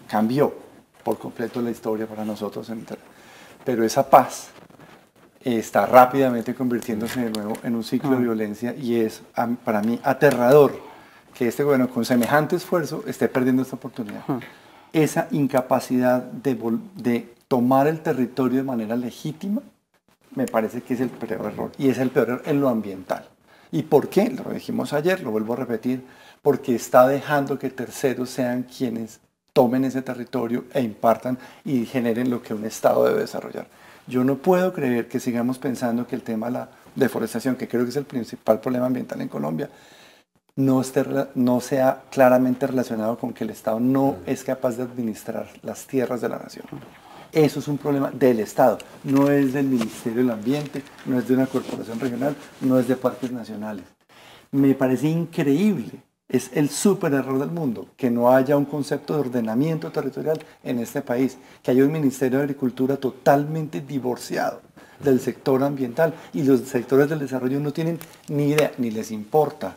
cambió por completo la historia para nosotros. Pero esa paz está rápidamente convirtiéndose de nuevo en un ciclo de violencia y es, para mí, aterrador que este gobierno con semejante esfuerzo esté perdiendo esta oportunidad. Esa incapacidad de tomar el territorio de manera legítima me parece que es el peor error. Y es el peor error en lo ambiental. ¿Y por qué? Lo dijimos ayer, lo vuelvo a repetir, porque está dejando que terceros sean quienes tomen ese territorio e impartan y generen lo que un Estado debe desarrollar. Yo no puedo creer que sigamos pensando que el tema de la deforestación, que creo que es el principal problema ambiental en Colombia, no sea claramente relacionado con que el Estado no es capaz de administrar las tierras de la nación. Eso es un problema del Estado, no es del Ministerio del Ambiente, no es de una corporación regional, no es de parques nacionales. Me parece increíble, es el súper error del mundo, que no haya un concepto de ordenamiento territorial en este país, que haya un Ministerio de Agricultura totalmente divorciado del sector ambiental y los sectores del desarrollo no tienen ni idea, ni les importa.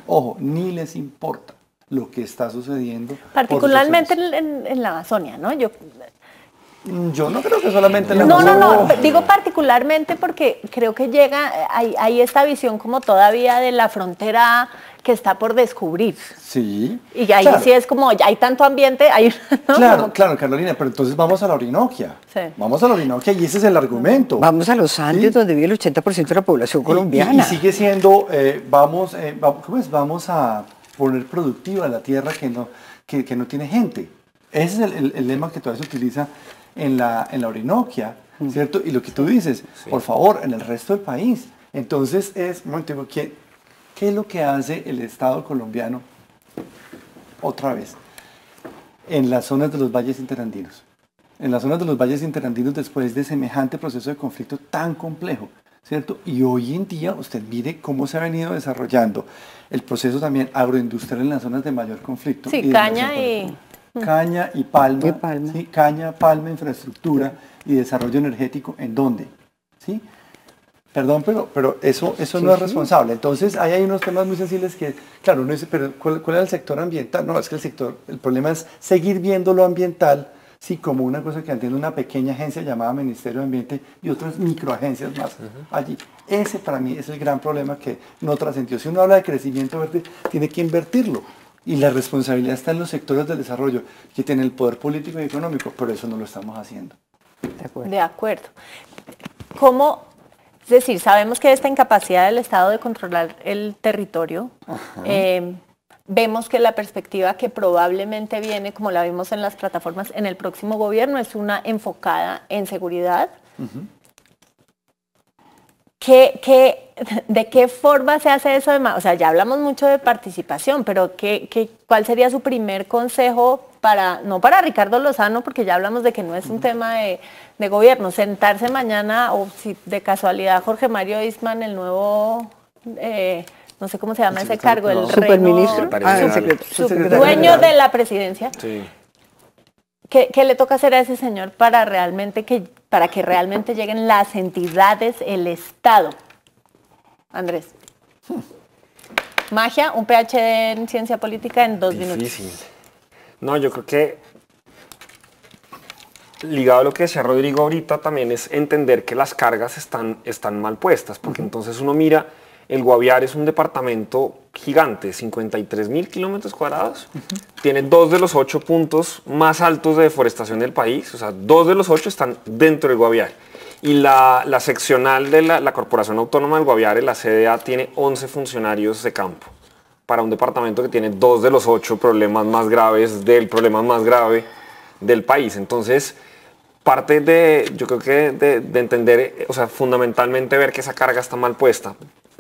Ojo, ni les importa lo que está sucediendo. Particularmente en la Amazonia, ¿no? Yo no creo que solamente en la Amazonia. No, digo particularmente porque creo que hay esta visión como todavía de la frontera que está por descubrir. Sí. Y ahí sí es como, ya hay tanto ambiente. ¿no? Claro, Carolina, pero entonces vamos a la Orinoquia. Sí. Vamos a la Orinoquia y ese es el argumento. Vamos a los Andes, donde vive el 80% de la población colombiana. Y sigue siendo, vamos a poner productiva la tierra que no tiene gente. Ese es el lema que todavía se utiliza en la Orinoquia, ¿cierto? Y lo que tú dices, por favor, en el resto del país. Entonces ¿qué es lo que hace el Estado colombiano otra vez? En las zonas de los valles interandinos. En las zonas de los valles interandinos después de semejante proceso de conflicto tan complejo, ¿cierto? Y hoy en día usted mire cómo se ha venido desarrollando el proceso también agroindustrial en las zonas de mayor conflicto. Sí, caña y palma. ¿Sí? Caña, palma, infraestructura y desarrollo energético. ¿En dónde? ¿Sí? Perdón, pero eso no es responsable. Entonces, ahí hay unos temas muy sensibles que, claro, uno dice, pero ¿cuál es el sector ambiental? No, es que el problema es seguir viendo lo ambiental sí, como una cosa que atiende una pequeña agencia llamada Ministerio de Ambiente y otras microagencias más allí. Ese para mí es el gran problema que no trascendió. Si uno habla de crecimiento verde, tiene que invertirlo. Y la responsabilidad está en los sectores del desarrollo, que tienen el poder político y económico, pero eso no lo estamos haciendo. De acuerdo. ¿Cómo? Es decir, sabemos que esta incapacidad del Estado de controlar el territorio, vemos que la perspectiva que probablemente viene, como la vimos en las plataformas, en el próximo gobierno, es una enfocada en seguridad. ¿De qué forma se hace eso? O sea, ya hablamos mucho de participación, pero ¿cuál sería su primer consejo no para Ricardo Lozano, porque ya hablamos de que no es un tema de gobierno, sentarse mañana, o si de casualidad Jorge Mario Eastman, el nuevo, no sé cómo se llama ese cargo, el superministro, dueño de la presidencia? Sí. ¿Qué le toca hacer a ese señor para que realmente lleguen las entidades, el Estado? Andrés. Magia, un PhD en ciencia política en 2 minutos. Difícil. No, yo creo que ligado a lo que decía Rodrigo ahorita también es entender que las cargas están mal puestas, porque entonces uno mira, el Guaviare es un departamento gigante, 53.000 kilómetros cuadrados, tiene 2 de los 8 puntos más altos de deforestación del país, o sea, 2 de los 8 están dentro del Guaviare. Y la seccional de la Corporación Autónoma del Guaviare, la CDA, tiene 11 funcionarios de campo para un departamento que tiene 2 de los 8 problemas más graves del problema más grave del país. Entonces, parte yo creo que de entender, o sea, fundamentalmente ver que esa carga está mal puesta,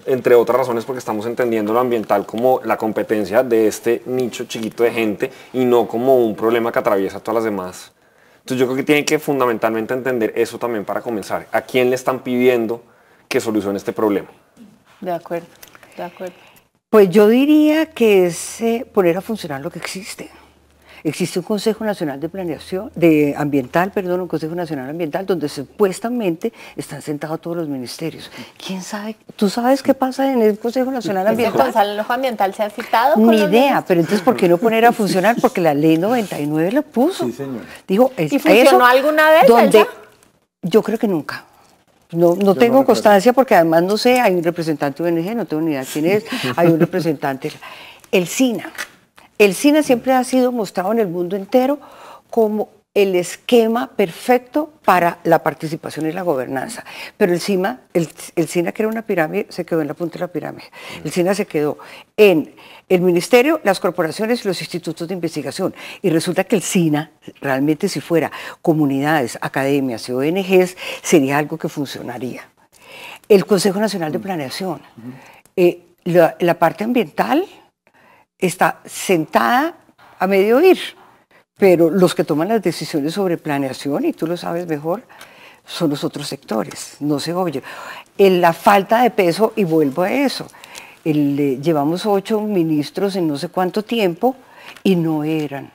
entre otras razones porque estamos entendiendo lo ambiental como la competencia de este nicho chiquito de gente y no como un problema que atraviesa todas las demás. Entonces yo creo que tienen que fundamentalmente entender eso también para comenzar. ¿A quién le están pidiendo que solucione este problema? De acuerdo, de acuerdo. Pues yo diría que es poner a funcionar lo que existe. Existe un Consejo Nacional de Planeación, un Consejo Nacional Ambiental, donde supuestamente están sentados todos los ministerios. ¿Quién sabe? ¿Tú sabes qué pasa en el Consejo Nacional Ambiental? ¿El Consejo Ambiental se ha citado? Ni idea, pero entonces ¿por qué no poner a funcionar? Porque la ley 99 lo puso. Sí, señor. Dijo, ¿Y funcionó alguna vez? Yo creo que nunca. No tengo constancia porque además no sé, hay un representante de ONG, no tengo ni idea quién es, hay un representante. El SINA. El SINA siempre ha sido mostrado en el mundo entero como el esquema perfecto para la participación y la gobernanza. Pero el SINA, que era una pirámide, se quedó en la punta de la pirámide. El SINA se quedó en el ministerio, las corporaciones y los institutos de investigación. Y resulta que el SINA, realmente si fuera comunidades, academias y ONGs, sería algo que funcionaría. El Consejo Nacional de Planeación, la parte ambiental está sentada a medio ir, pero los que toman las decisiones sobre planeación, y tú lo sabes mejor, son los otros sectores, no se oye. La falta de peso, y vuelvo a eso, llevamos 8 ministros en no sé cuánto tiempo y no eran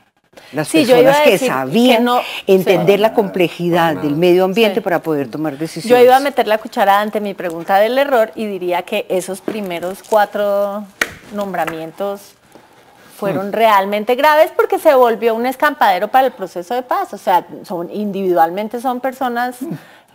las personas que sabían entender la complejidad del medio ambiente para poder tomar decisiones. Yo iba a meter la cuchara ante mi pregunta del error y diría que esos primeros 4 nombramientos fueron realmente graves porque se volvió un escampadero para el proceso de paz. O sea, individualmente son personas,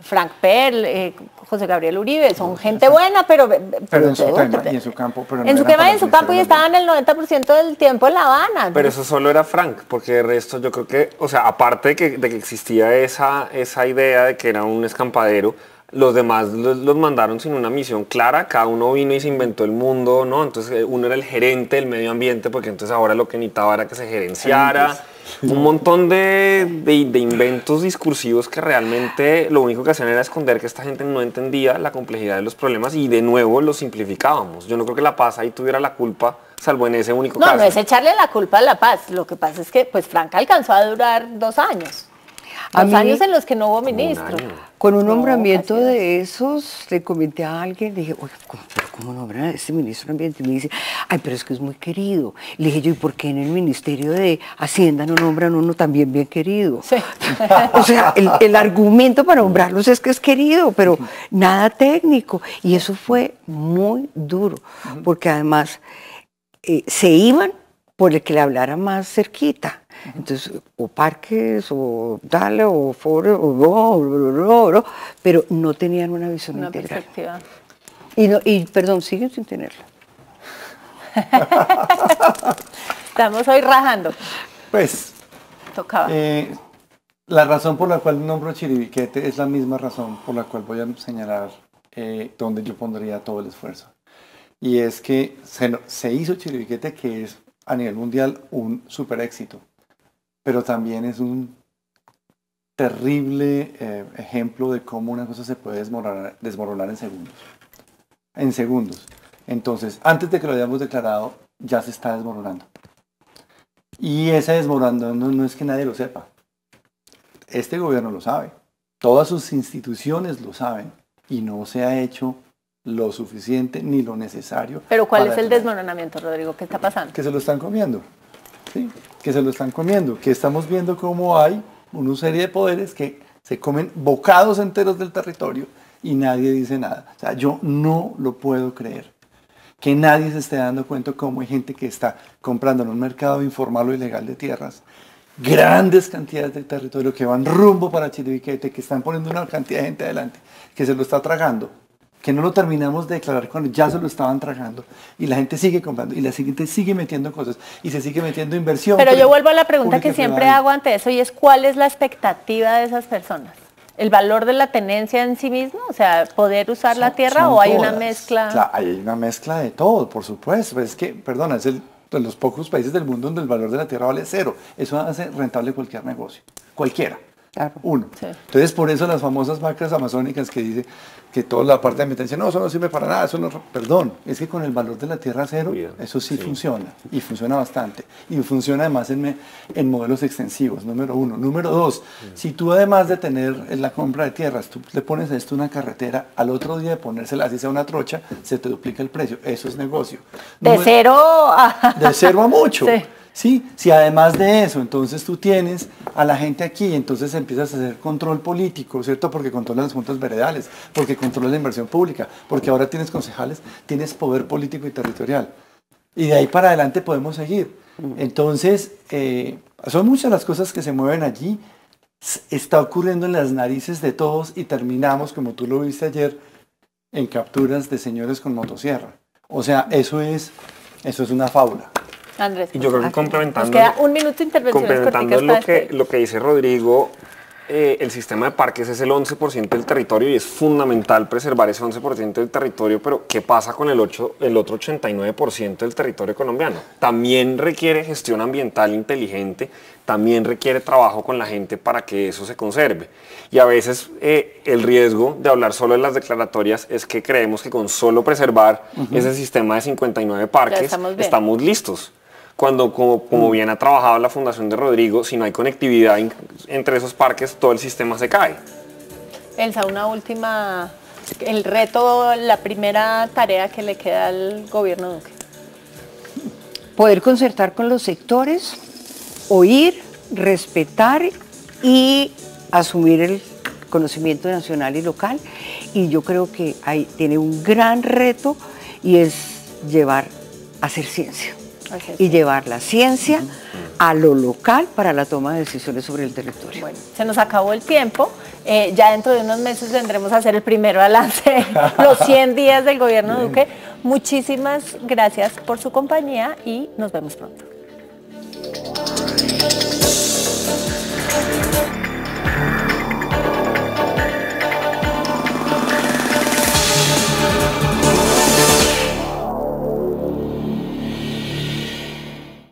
Frank Perl, José Gabriel Uribe, son gente buena, pero en su tema y en su campo. Pero en su tema y en su campo, y estaban el 90% del tiempo en La Habana. Pero eso solo era Frank, porque el resto yo creo que, o sea, aparte de que existía esa idea de que era un escampadero, los demás los mandaron sin una misión clara, cada uno vino y se inventó el mundo, ¿no? Entonces uno era el gerente del medio ambiente, porque entonces ahora lo que necesitaba era que se gerenciara. Un montón de inventos discursivos que realmente lo único que hacían era esconder que esta gente no entendía la complejidad de los problemas y de nuevo lo simplificábamos. Yo no creo que La Paz ahí tuviera la culpa, salvo en ese único caso. No es echarle la culpa a La Paz. Lo que pasa es que pues Frank alcanzó a durar 2 años. 2 años en los que no hubo ministro. Con un nombramiento de esos, le comenté a alguien, le dije, oye, ¿cómo nombran a este ministro de Ambiente? Y me dice, ay, pero es que es muy querido. Le dije yo, ¿y por qué en el Ministerio de Hacienda no nombran uno también bien querido? Sí. O sea, el argumento para nombrarlos es que es querido, pero nada técnico. Y eso fue muy duro, porque además se iban por el que le hablara más cerquita. Entonces, o parques, o tal, o foro, o pero no tenían una visión Una integral. perspectiva. Y perdón, siguen sin tenerla. Estamos hoy rajando. Pues, Tocaba. la razón por la cual nombro Chiribiquete es la misma razón por la cual voy a señalar donde yo pondría todo el esfuerzo. Y es que se hizo Chiribiquete, que es a nivel mundial un super éxito, pero también es un terrible ejemplo de cómo una cosa se puede desmoronar en segundos. En segundos. Entonces, antes de que lo hayamos declarado, ya se está desmoronando. Y ese desmoronando no es que nadie lo sepa. Este gobierno lo sabe. Todas sus instituciones lo saben. Y no se ha hecho lo suficiente ni lo necesario. Pero ¿cuál es el detener. desmoronamiento, Rodrigo? ¿Qué está pasando? Que se lo están comiendo. ¿Sí? Que se lo están comiendo. Que estamos viendo cómo hay una serie de poderes que se comen bocados enteros del territorio y nadie dice nada. O sea, yo no lo puedo creer. Que nadie se esté dando cuenta cómo hay gente que está comprando en un mercado informal o ilegal de tierras grandes cantidades de territorio que van rumbo para Chiribiquete, que están poniendo una cantidad de gente adelante, que se lo está tragando, que no lo terminamos de declarar cuando ya se lo estaban tragando y la gente sigue comprando y la gente sigue metiendo cosas y se sigue metiendo inversión. Pero yo vuelvo a la pregunta que pública, siempre privada. hago ante eso y es ¿cuál es la expectativa de esas personas? ¿El valor de la tenencia en sí mismo? O sea, ¿poder usar la tierra Son o hay una todas. mezcla? Claro, hay una mezcla de todo, por supuesto. Pero es que, perdona, es de los pocos países del mundo donde el valor de la tierra vale cero. Eso hace rentable cualquier negocio. Cualquiera. Claro. Uno. Sí. Entonces, por eso las famosas marcas amazónicas que dice que toda la parte de ambiental dice, no, eso no sirve para nada, eso no... Perdón, es que con el valor de la tierra cero, Cuidado. eso sí funciona, y funciona bastante. Y funciona además en modelos extensivos, número uno. Número dos, si tú además de tener la compra de tierras, tú le pones a esto una carretera, al otro día de ponérsela, así sea una trocha, se te duplica el precio. Eso es negocio. De cero a... De cero a mucho. Sí. Sí, si además de eso, entonces tú tienes a la gente aquí, entonces empiezas a hacer control político, ¿cierto? Porque controlas las juntas veredales, porque controlas la inversión pública, porque ahora tienes concejales, tienes poder político y territorial. Y de ahí para adelante podemos seguir. Entonces, son muchas las cosas que se mueven allí, está ocurriendo en las narices de todos y terminamos, como tú lo viste ayer, en capturas de señores con motosierra. O sea, eso es una fábula. Andrés. Y yo creo que Nos complementando, queda un minuto de intervenciones complementando corticas para lo que dice Rodrigo, el sistema de parques es el 11% del territorio y es fundamental preservar ese 11% del territorio, pero ¿qué pasa con el otro 89% del territorio colombiano? También requiere gestión ambiental inteligente, también requiere trabajo con la gente para que eso se conserve. Y a veces el riesgo de hablar solo de las declaratorias es que creemos que con solo preservar ese sistema de 59 parques estamos listos. Cuando, como bien ha trabajado la Fundación de Rodrigo, si no hay conectividad entre esos parques, todo el sistema se cae. Elsa, una última, el reto, la primera tarea que le queda al gobierno Duque. Poder concertar con los sectores, oír, respetar y asumir el conocimiento nacional y local. Y yo creo que ahí tiene un gran reto y es hacer ciencia. Y llevar la ciencia a lo local para la toma de decisiones sobre el territorio. Bueno, se nos acabó el tiempo. Ya dentro de unos meses vendremos a hacer el primer balance, los 100 días del gobierno Duque. Muchísimas gracias por su compañía y nos vemos pronto.